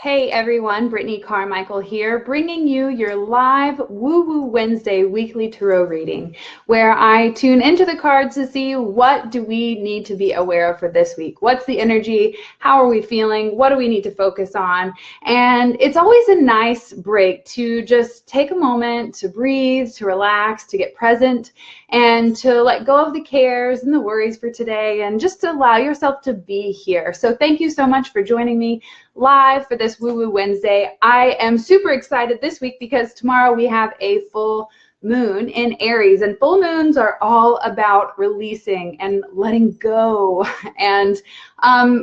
Hey everyone, Brittany Carmichael here, bringing you your live Woo Woo Wednesday weekly tarot reading, where I tune into the cards to see what do we need to be aware of for this week. What's the energy? How are we feeling? What do we need to focus on? And it's always a nice break to just take a moment to breathe, to relax, to get present, and to let go of the cares and the worries for today, and just to allow yourself to be here. So thank you so much for joining me live for this Woo Woo Wednesday. I am super excited this week because tomorrow we have a full moon in Aries, and full moons are all about releasing and letting go and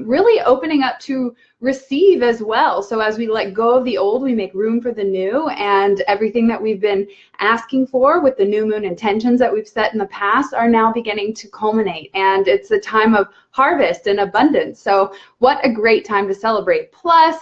really opening up to receive as well. So as we let go of the old, we make room for the new, and everything that we've been asking for with the new moon intentions that we've set in the past are now beginning to culminate, and it's a time of harvest and abundance. So what a great time to celebrate. Plus,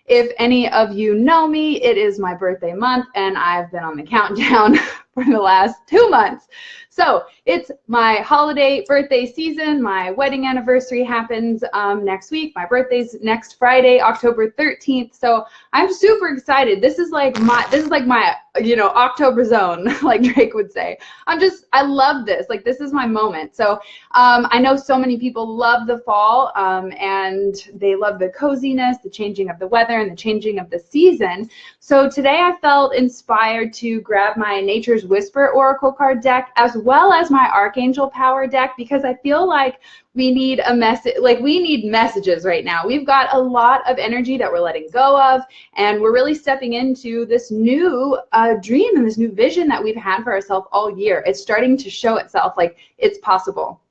if any of you know me, it is my birthday month, and I've been on the countdown for the last 2 months. So it's my holiday birthday season. My wedding anniversary happens next week. My birthday's next Friday, October 13th. So I'm super excited. This is like my October zone, like Drake would say. I love this. Like, this is my moment. So I know so many people love the fall, and they love the coziness, the changing of the weather, and the changing of the season. So today I felt inspired to grab my Nature's Whisper Oracle card deck, as well as my Archangel Power deck, because I feel like we need a message, like we need messages right now. We've got a lot of energy that we're letting go of, and we're really stepping into this new dream and this new vision that we've had for ourselves all year. It's starting to show itself, like it's possible.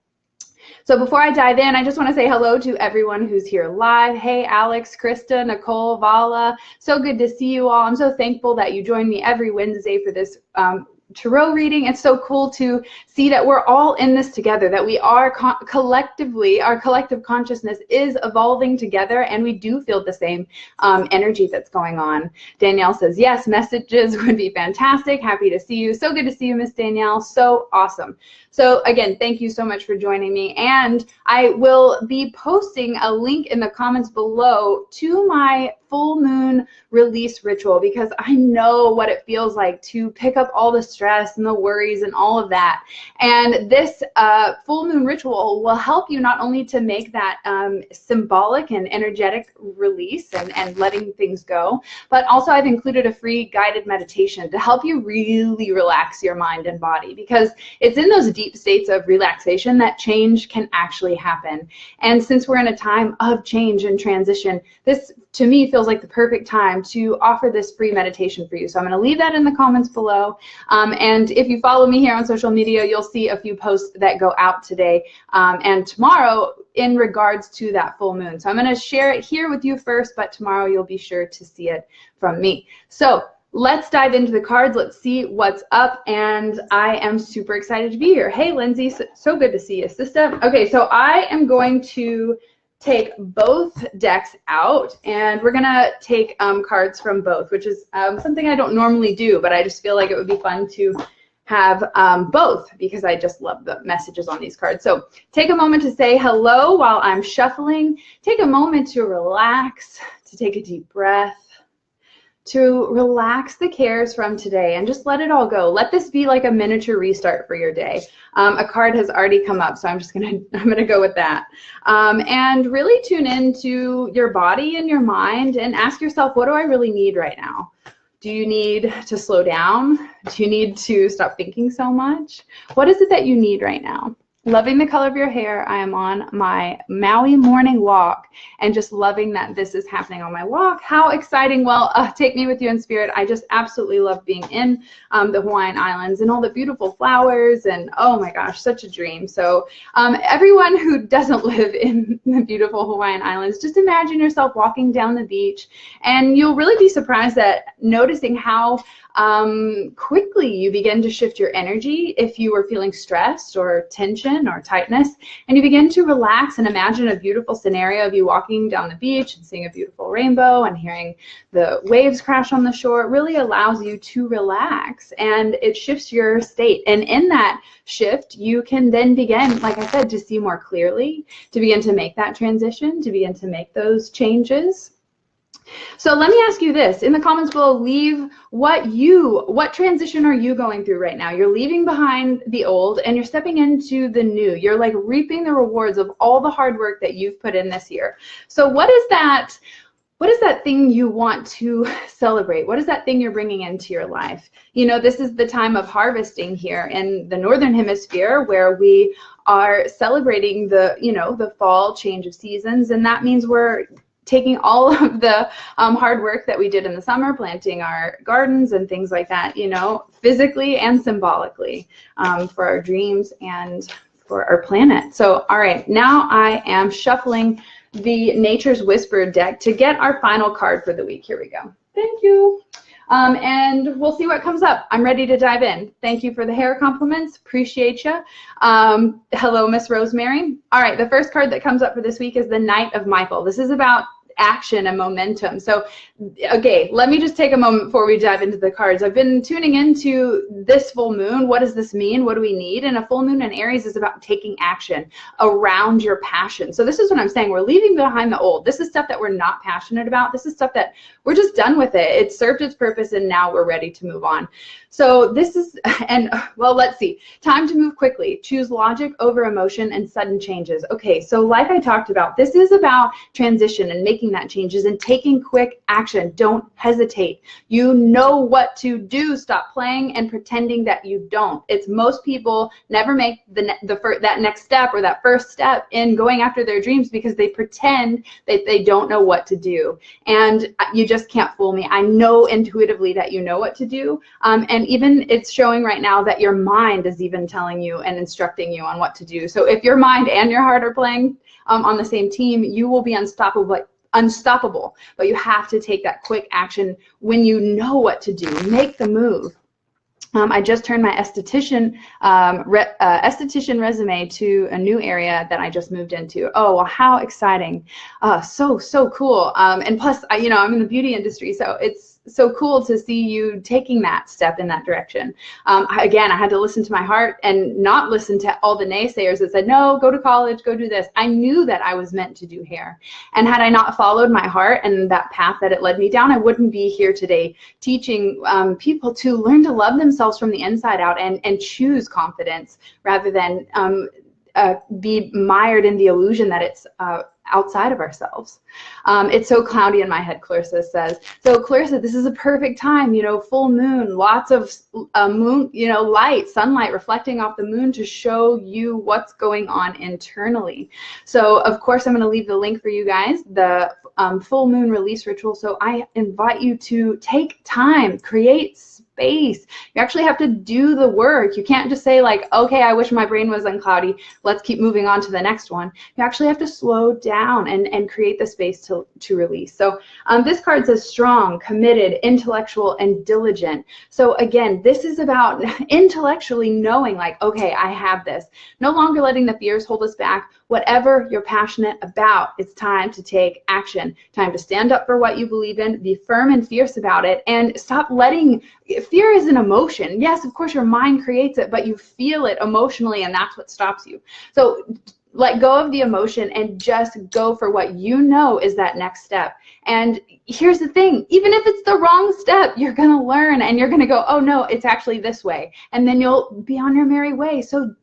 So before I dive in, I just want to say hello to everyone who's here live. Hey, Alex, Krista, Nicole, Vala. So good to see you all. I'm so thankful that you join me every Wednesday for this tarot reading. It's so cool to see that we're all in this together, that we are collectively, our collective consciousness is evolving together, and we do feel the same energy that's going on. Danielle says, yes, messages would be fantastic. Happy to see you. So good to see you, Miss Danielle. So awesome. So again, thank you so much for joining me. And I will be posting a link in the comments below to my full moon release ritual, because I know what it feels like to pick up all the stress and the worries and all of that. And this full moon ritual will help you not only to make that symbolic and energetic release and letting things go, but also I've included a free guided meditation to help you really relax your mind and body, because it's in those deep states of relaxation that change can actually happen. And since we're in a time of change and transition, this to me feels like the perfect time to offer this free meditation for you. So I'm going to leave that in the comments below. And if you follow me here on social media, you'll see a few posts that go out today and tomorrow in regards to that full moon. So I'm going to share it here with you first, but tomorrow you'll be sure to see it from me. So let's dive into the cards. Let's see what's up, and I am super excited to be here. Hey, Lindsay, so good to see you, sister. Okay, so I am going to take both decks out, and we're gonna take cards from both, which is something I don't normally do, but I just feel like it would be fun to have both, because I just love the messages on these cards. So take a moment to say hello while I'm shuffling. Take a moment to relax, to take a deep breath, to relax the cares from today and just let it all go. Let this be like a miniature restart for your day. A card has already come up, so I'm gonna go with that. And really tune into your body and your mind and ask yourself, what do I really need right now? Do you need to slow down? Do you need to stop thinking so much? What is it that you need right now? Loving the color of your hair. I am on my Maui morning walk and just loving that this is happening on my walk. How exciting. Well, take me with you in spirit. I just absolutely love being in the Hawaiian Islands and all the beautiful flowers, and oh my gosh, such a dream. So everyone who doesn't live in the beautiful Hawaiian Islands, just imagine yourself walking down the beach, and you'll really be surprised at noticing how quickly you begin to shift your energy if you are feeling stressed or tension or tightness, and you begin to relax and imagine a beautiful scenario of you walking down the beach and seeing a beautiful rainbow and hearing the waves crash on the shore. It really allows you to relax, and it shifts your state, and in that shift you can then begin, like I said, to see more clearly, to begin to make that transition, to begin to make those changes. So let me ask you this. In the comments below, leave what transition are you going through right now? You're leaving behind the old and you're stepping into the new. You're like reaping the rewards of all the hard work that you've put in this year. So what is that thing you want to celebrate? What is that thing you're bringing into your life? You know, this is the time of harvesting here in the Northern Hemisphere, where we are celebrating the, you know, the fall change of seasons. And that means we're taking all of the hard work that we did in the summer, planting our gardens and things like that, you know, physically and symbolically, for our dreams and for our planet. So, all right, now I am shuffling the Nature's Whisper deck to get our final card for the week. Here we go. Thank you. And we'll see what comes up. I'm ready to dive in. Thank you for the hair compliments. Appreciate you. Hello, Miss Rosemary. All right, the first card that comes up for this week is the Knight of Michael. This is about action and momentum. So, okay, let me just take a moment before we dive into the cards. I've been tuning into this full moon. What does this mean? What do we need? And a full moon in Aries is about taking action around your passion. So this is what I'm saying. We're leaving behind the old. This is stuff that we're not passionate about. This is stuff that we're just done with it. It served its purpose and now we're ready to move on. So this is, and well, let's see. Time to move quickly. Choose logic over emotion and sudden changes. Okay, so like I talked about, this is about transition and making that changes and taking quick action. Don't hesitate. You know what to do. Stop playing and pretending that you don't. It's most people never make that next step or that first step in going after their dreams because they pretend that they don't know what to do. And you just can't fool me. I know intuitively that you know what to do. And even it's showing right now that your mind is even telling you and instructing you on what to do. So if your mind and your heart are playing on the same team, you will be unstoppable, but you have to take that quick action when you know what to do. Make the move. I just turned my esthetician resume to a new area that I just moved into. Oh, well, how exciting. So cool. And plus, you know, I'm in the beauty industry, so it's so cool to see you taking that step in that direction. Again, I had to listen to my heart and not listen to all the naysayers that said, no, go to college, go do this. I knew that I was meant to do hair. And had I not followed my heart and that path that it led me down, I wouldn't be here today teaching people to learn to love themselves from the inside out and choose confidence rather than be mired in the illusion that it's outside of ourselves. It's so cloudy in my head, Clarissa says. So Clarissa, this is a perfect time, you know, full moon, lots of moon, you know, light, sunlight reflecting off the moon to show you what's going on internally. So of course, I'm going to leave the link for you guys, the full moon release ritual. So I invite you to take time, create space. You actually have to do the work. You can't just say like, okay, I wish my brain was uncloudy. Let's keep moving on to the next one. You actually have to slow down and create the space to release. So this card says strong, committed, intellectual, and diligent. So again, this is about intellectually knowing like, okay, I have this. No longer letting the fears hold us back. Whatever you're passionate about, it's time to take action. Time to stand up for what you believe in, be firm and fierce about it, and stop letting, fear is an emotion. Yes, of course your mind creates it, but you feel it emotionally and that's what stops you. So let go of the emotion and just go for what you know is that next step. And here's the thing, even if it's the wrong step, you're going to learn and you're going to go, oh no, it's actually this way. And then you'll be on your merry way. So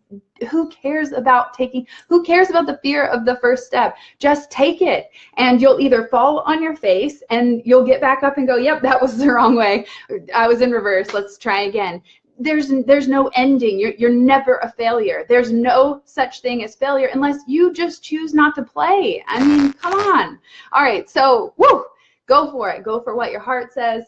who cares about the fear of the first step? Just take it and you'll either fall on your face and you'll get back up and go, yep, that was the wrong way. I was in reverse. Let's try again. There's no ending. You're never a failure. There's no such thing as failure unless you just choose not to play. I mean, come on. All right, so woo, go for it. Go for what your heart says.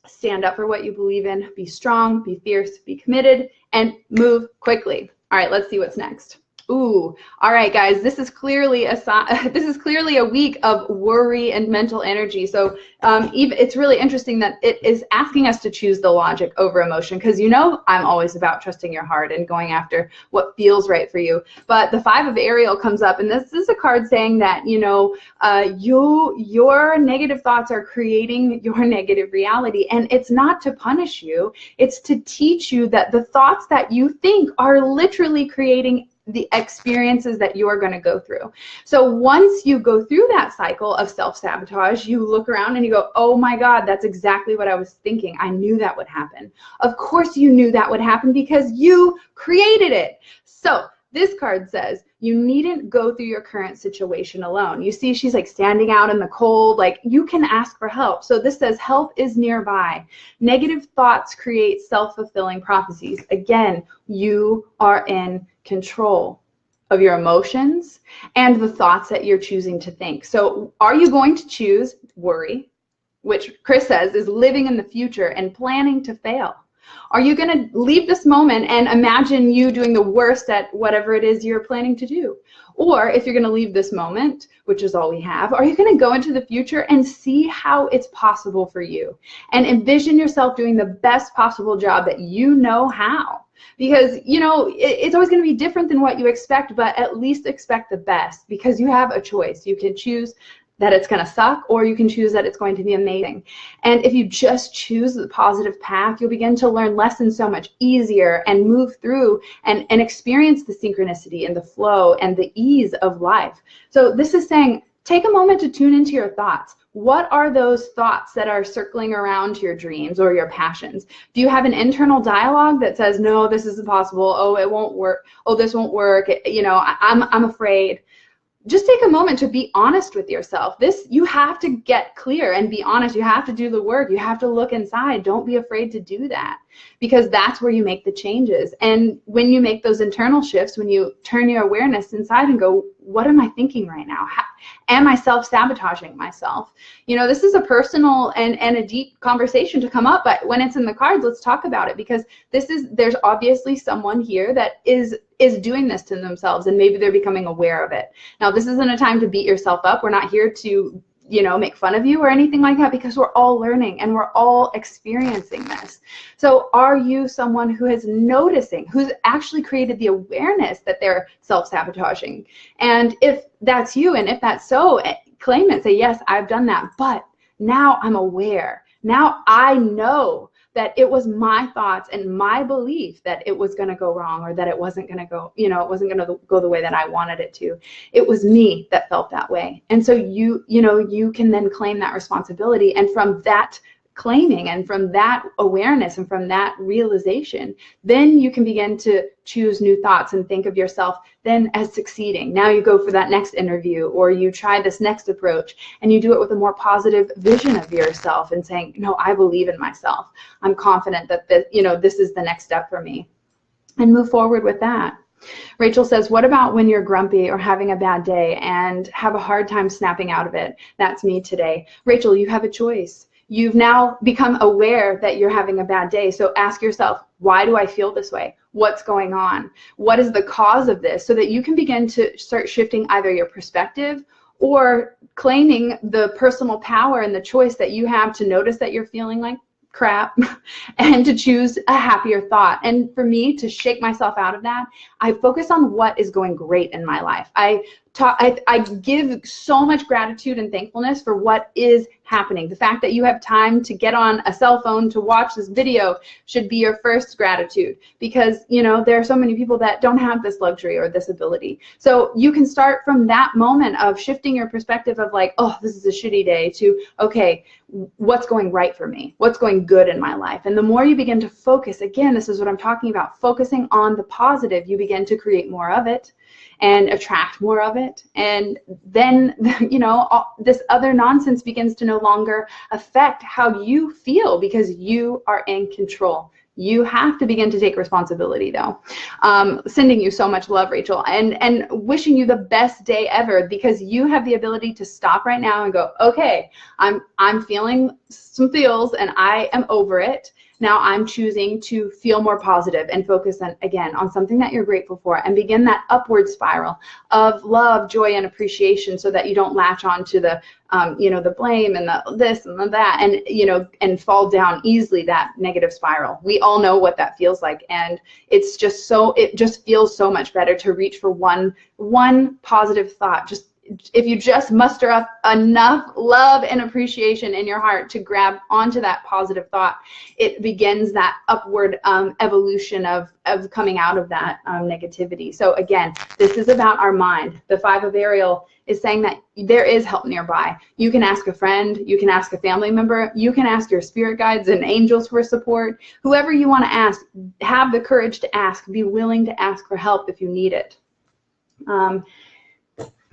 Stand up for what you believe in. Be strong, be fierce, be committed, and move quickly. All right, let's see what's next. Ooh, all right, guys, this is clearly a week of worry and mental energy. So it's really interesting that it is asking us to choose the logic over emotion, because you know I'm always about trusting your heart and going after what feels right for you. But the 5 of Ariel comes up, and this is a card saying that, you know, your negative thoughts are creating your negative reality, and it's not to punish you. It's to teach you that the thoughts that you think are literally creating the experiences that you're going to go through. So once you go through that cycle of self-sabotage, you look around and you go, oh my God, that's exactly what I was thinking. I knew that would happen. Of course you knew that would happen because you created it. So this card says you needn't go through your current situation alone. You see, she's like standing out in the cold, like you can ask for help. So this says help is nearby. Negative thoughts create self-fulfilling prophecies. Again, you are in control of your emotions and the thoughts that you're choosing to think. So are you going to choose worry, which Chris says is living in the future and planning to fail? Are you going to leave this moment and imagine you doing the worst at whatever it is you're planning to do? Or if you're going to leave this moment, which is all we have, are you going to go into the future and see how it's possible for you and envision yourself doing the best possible job that you know how? Because, you know, it's always going to be different than what you expect, but at least expect the best, because you have a choice. You can choose that it's going to suck, or you can choose that it's going to be amazing. And if you just choose the positive path, you'll begin to learn lessons so much easier and move through and experience the synchronicity and the flow and the ease of life. So this is saying, take a moment to tune into your thoughts. What are those thoughts that are circling around your dreams or your passions? Do you have an internal dialogue that says, no, this is impossible. Oh, it won't work. Oh, this won't work. You know, I'm afraid. Just take a moment to be honest with yourself. You have to get clear and be honest. You have to do the work. You have to look inside. Don't be afraid to do that, because that's where you make the changes. And when you make those internal shifts, when you turn your awareness inside and go, what am I thinking right now? Am I self-sabotaging myself? You know, this is a personal and a deep conversation to come up, but when it's in the cards, let's talk about it, because there's obviously someone here that is doing this to themselves, and maybe they're becoming aware of it. Now, this isn't a time to beat yourself up. We're not here to, you know, make fun of you or anything like that, because we're all learning and we're all experiencing this. So are you someone who is noticing, who's actually created the awareness that they're self-sabotaging? And if that's you, and if that's so, claim it. Say, yes, I've done that, but now I'm aware. Now I know that it was my thoughts and my belief that it was going to go wrong, or that it wasn't going to go, you know, it wasn't going to go the way that I wanted it to. It was me that felt that way. And so you know, you can then claim that responsibility. And from that claiming and from that awareness and from that realization, then you can begin to choose new thoughts and think of yourself then as succeeding. Now you go for that next interview, or you try this next approach, and you do it with a more positive vision of yourself and saying, no, I believe in myself. I'm confident that this, you know, this is the next step for me, and move forward with that. Rachel says, what about when you're grumpy or having a bad day and have a hard time snapping out of it? That's me today. Rachel, you have a choice. You've now become aware that you're having a bad day. So ask yourself, why do I feel this way? What's going on? What is the cause of this? So that you can begin to start shifting either your perspective or claiming the personal power and the choice that you have to notice that you're feeling like crap and to choose a happier thought. And for me to shake myself out of that, I focus on what is going great in my life. I give so much gratitude and thankfulness for what is happening. The fact that you have time to get on a cell phone to watch this video should be your first gratitude, because, you know, there are so many people that don't have this luxury or this ability. So you can start from that moment of shifting your perspective of like, oh, this is a shitty day, to, okay, what's going right for me? What's going good in my life? And the more you begin to focus, again, this is what I'm talking about, focusing on the positive, you begin to create more of it and attract more of it. And then, you know, this other nonsense begins to no longer affect how you feel, because you are in control. You have to begin to take responsibility, though. Sending you so much love, Rachel, and wishing you the best day ever, because you have the ability to stop right now and go, okay, I'm feeling some feels and I am over it. Now I'm choosing to feel more positive and focus on, again, on something that you're grateful for, and begin that upward spiral of love, joy, and appreciation, so that you don't latch on to the, you know, the blame and the this and the that, and, you know, and fall down easily that negative spiral. We all know what that feels like, and it's just so, it just feels so much better to reach for one positive thought. Just if you just muster up enough love and appreciation in your heart to grab onto that positive thought, it begins that upward evolution of coming out of that negativity. So again, this is about our mind. The 5 of Ariel is saying that there is help nearby. You can ask a friend, you can ask a family member, you can ask your spirit guides and angels for support. Whoever you want to ask, have the courage to ask. Be willing to ask for help if you need it.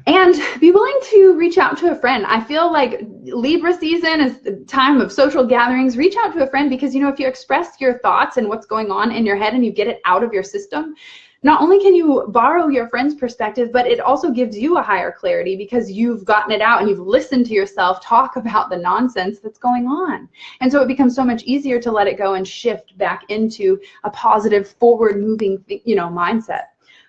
And be willing to reach out to a friend. I feel like Libra season is the time of social gatherings. Reach out to a friend, because, you know, if you express your thoughts and what's going on in your head and you get it out of your system, not only can you borrow your friend's perspective, but it also gives you a higher clarity because you've gotten it out and you've listened to yourself talk about the nonsense that's going on. And so it becomes so much easier to let it go and shift back into a positive, forward-moving, you know, mindset.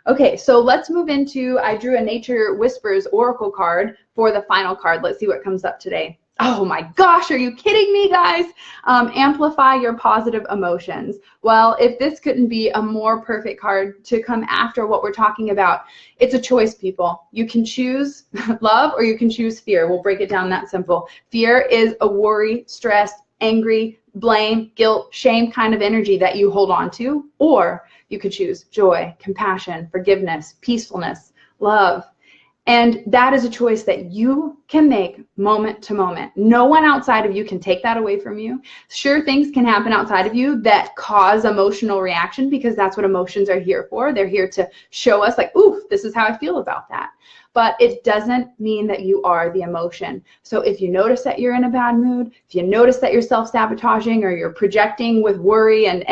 Okay, so let's move into, I drew a Nature Whispers Oracle card for the final card. Let's see what comes up today. Oh my gosh, are you kidding me, guys? Amplify your positive emotions. Well, if this couldn't be a more perfect card to come after what we're talking about, it's a choice, people. You can choose love or you can choose fear. We'll break it down that simple. Fear is a worry, stress, angry, blame, guilt, shame kind of energy that you hold on to, or you could choose joy, compassion, forgiveness, peacefulness, love. And that is a choice that you can make moment to moment. No one outside of you can take that away from you. Sure, things can happen outside of you that cause emotional reaction, because that's what emotions are here for. They're here to show us like, ooh, this is how I feel about that. But it doesn't mean that you are the emotion. So if you notice that you're in a bad mood, if you notice that you're self-sabotaging or you're projecting with worry and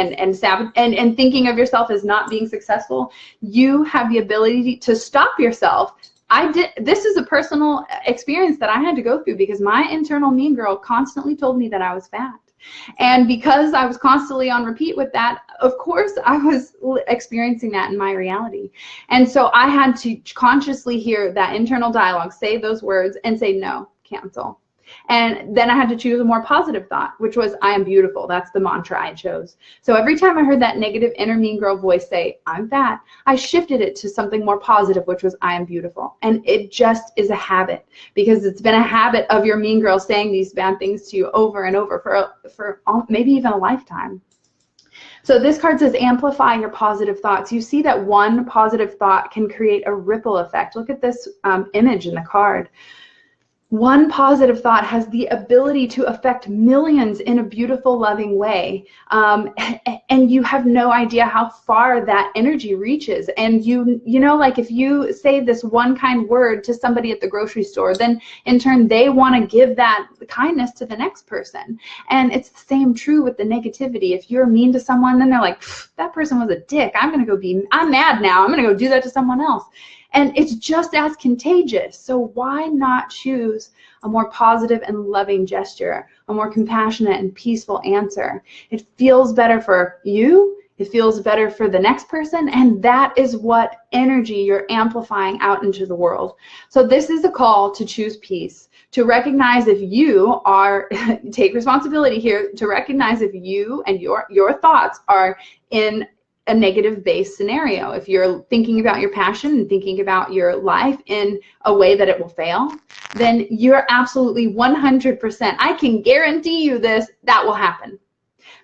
thinking of yourself as not being successful, you have the ability to stop yourself. This is a personal experience that I had to go through, because my internal mean girl constantly told me that I was fat. And because I was constantly on repeat with that, of course, I was experiencing that in my reality. And so I had to consciously hear that internal dialogue, say those words and say, no, cancel. And then I had to choose a more positive thought, which was, I am beautiful. That's the mantra I chose. So every time I heard that negative inner mean girl voice say, I'm fat, I shifted it to something more positive, which was, I am beautiful. And it just is a habit, because it's been a habit of your mean girl saying these bad things to you over and over for maybe even a lifetime. So this card says, amplify your positive thoughts. You see that one positive thought can create a ripple effect. Look at this image in the card. One positive thought has the ability to affect millions in a beautiful, loving way. And you have no idea how far that energy reaches. And you know, like if you say this one kind word to somebody at the grocery store, then in turn, they want to give that kindness to the next person. And it's the same true with the negativity. If you're mean to someone, then they're like, that person was a dick. I'm mad now. I'm going to go do that to someone else. And it's just as contagious. So why not choose a more positive and loving gesture, a more compassionate and peaceful answer? It feels better for you. It feels better for the next person. And that is what energy you're amplifying out into the world. So this is a call to choose peace, to recognize if you are, take responsibility here, to recognize if you and your thoughts are in a negative-based scenario. If you're thinking about your passion and thinking about your life in a way that it will fail, then you're absolutely 100%, I can guarantee you this, that will happen.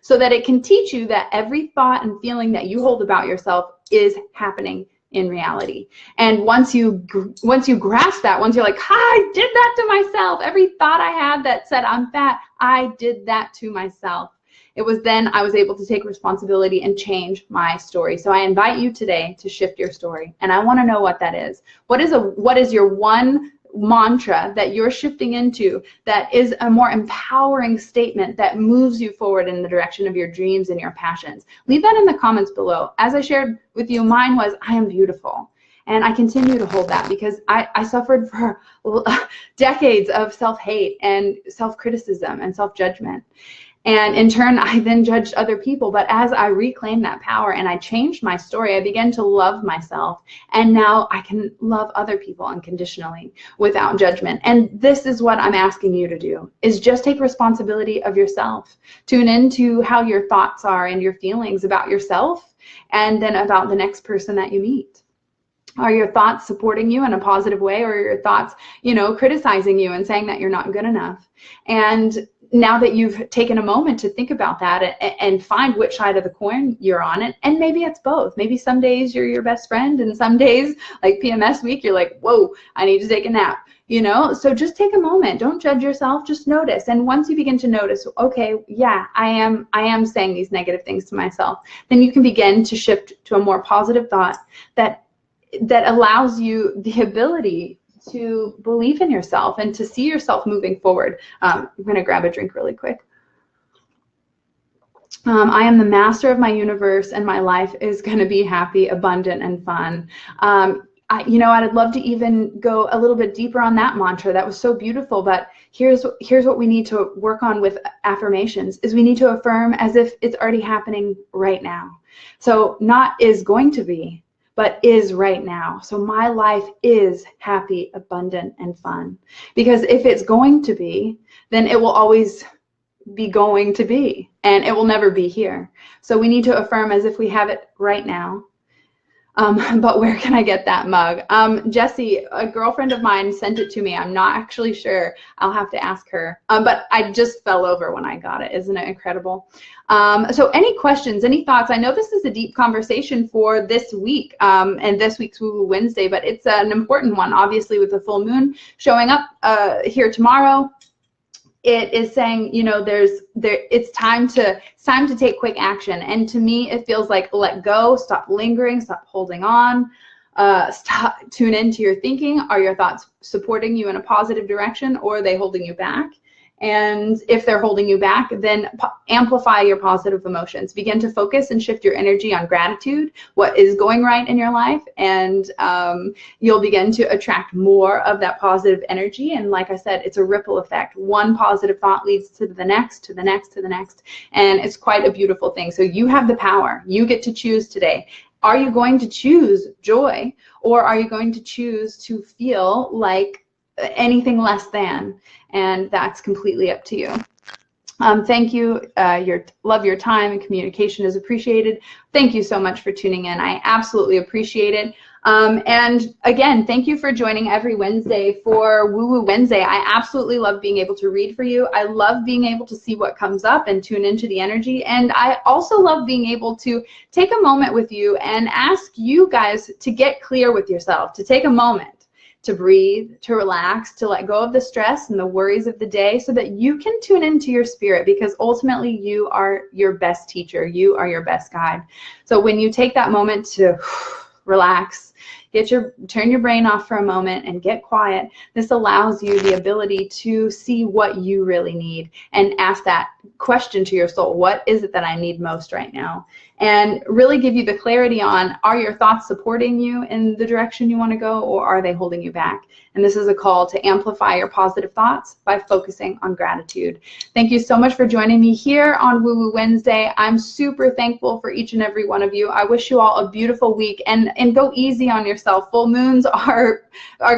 So that it can teach you that every thought and feeling that you hold about yourself is happening in reality. And once you grasp that, once you're like, I did that to myself, every thought I had that said I'm fat, I did that to myself. It was then I was able to take responsibility and change my story. So I invite you today to shift your story. And I want to know what that is. What is your one mantra that you're shifting into that is a more empowering statement that moves you forward in the direction of your dreams and your passions? Leave that in the comments below. As I shared with you, mine was, I am beautiful. And I continue to hold that because I suffered for decades of self-hate and self-criticism and self-judgment. And in turn, I then judged other people. But as I reclaimed that power and I changed my story, I began to love myself. And now I can love other people unconditionally without judgment. And this is what I'm asking you to do, is just take responsibility of yourself. Tune into how your thoughts are and your feelings about yourself and then about the next person that you meet. Are your thoughts supporting you in a positive way, or are your thoughts, criticizing you and saying that you're not good enough? And now that you've taken a moment to think about that and find which side of the coin you're on, and maybe it's both. Maybe some days you're your best friend, and some days, like PMS week, you're like, whoa, I need to take a nap. So just take a moment. Don't judge yourself. Just notice. And once you begin to notice, okay, yeah, I am saying these negative things to myself, then you can begin to shift to a more positive thought that allows you the ability to believe in yourself and to see yourself moving forward. I'm going to grab a drink really quick. I am the master of my universe, and my life is going to be happy, abundant, and fun. I'd love to even go a little bit deeper on that mantra. That was so beautiful, but here's what we need to work on with affirmations is we need to affirm as if it's already happening right now. So not is going to be, but is right now. So my life is happy, abundant, and fun. Because if it's going to be, then it will always be going to be, and it will never be here. So we need to affirm as if we have it right now. But where can I get that mug? Jessie, a girlfriend of mine sent it to me. I'm not actually sure. I'll have to ask her. But I just fell over when I got it. Isn't it incredible? So any questions, any thoughts? I know this is a deep conversation for this week and this week's Woo Woo Wednesday, but it's an important one, obviously, with the full moon showing up here tomorrow. It is saying, it's time to take quick action. And to me, it feels like let go, stop lingering, stop holding on, tune into your thinking. Are your thoughts supporting you in a positive direction, or are they holding you back? And if they're holding you back, then amplify your positive emotions. Begin to focus and shift your energy on gratitude, what is going right in your life, and you'll begin to attract more of that positive energy. And like I said, it's a ripple effect. One positive thought leads to the next, to the next, to the next, and it's quite a beautiful thing. So you have the power. You get to choose today. Are you going to choose joy, or are you going to choose to feel like anything less than? And that's completely up to you. Thank you. Love your time, and communication is appreciated. Thank you so much for tuning in. I absolutely appreciate it. And again, thank you for joining every Wednesday for Woo Woo Wednesday. I absolutely love being able to read for you. I love being able to see what comes up and tune into the energy. And I also love being able to take a moment with you and ask you guys to get clear with yourself, to take a moment to breathe, to relax, to let go of the stress and the worries of the day so that you can tune into your spirit, because ultimately you are your best teacher. You are your best guide. So when you take that moment to relax, turn your brain off for a moment and get quiet, this allows you the ability to see what you really need and ask that question to your soul. What is it that I need most right now? And really give you the clarity on, are your thoughts supporting you in the direction you want to go, or are they holding you back? And this is a call to amplify your positive thoughts by focusing on gratitude. Thank you so much for joining me here on Woo Woo Wednesday. I'm super thankful for each and every one of you. I wish you all a beautiful week, and go easy on yourself. Full moons are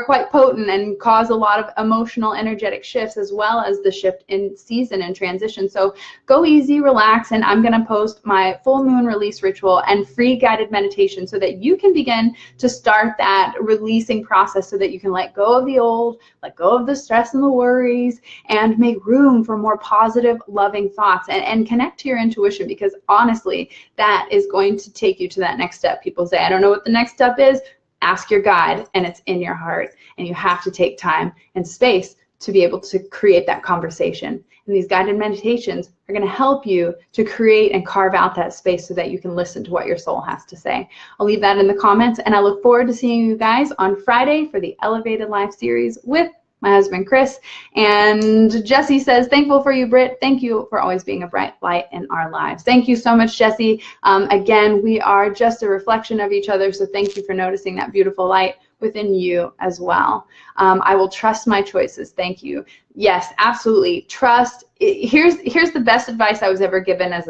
quite potent and cause a lot of emotional, energetic shifts, as well as the shift in season and transition. So go easy, relax, and I'm going to post my full moon release ritual and free guided meditation so that you can begin to start that releasing process, so that you can let go of the old, let go of the stress and the worries, and make room for more positive, loving thoughts, and connect to your intuition, because honestly, that is going to take you to that next step. People say, I don't know what the next step is. Ask your guide, and it's in your heart, and you have to take time and space to be able to create that conversation. And these guided meditations are going to help you to create and carve out that space so that you can listen to what your soul has to say. I'll leave that in the comments, and I look forward to seeing you guys on Friday for the Elevated Life series with my husband, Chris. And Jessie says, thankful for you, Britt. Thank you for always being a bright light in our lives. Thank you so much, Jessie. Again, we are just a reflection of each other, so thank you for noticing that beautiful light within you as well. I will trust my choices. Thank you. Yes, absolutely. Trust. Here's the best advice I was ever given as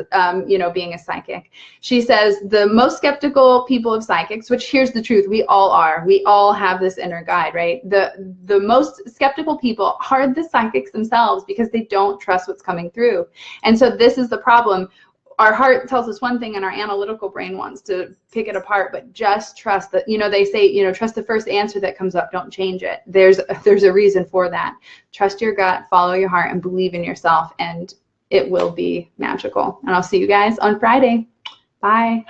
being a psychic. She says the most skeptical people of psychics, which here's the truth, we all are. We all have this inner guide, right? The most skeptical people are the psychics themselves, because they don't trust what's coming through. And so this is the problem. our heart tells us one thing and our analytical brain wants to pick it apart, but just trust that, you know, they say, you know, trust the first answer that comes up, don't change it. There's a reason for that. Trust your gut, follow your heart, and believe in yourself, and it will be magical. And I'll see you guys on Friday. Bye.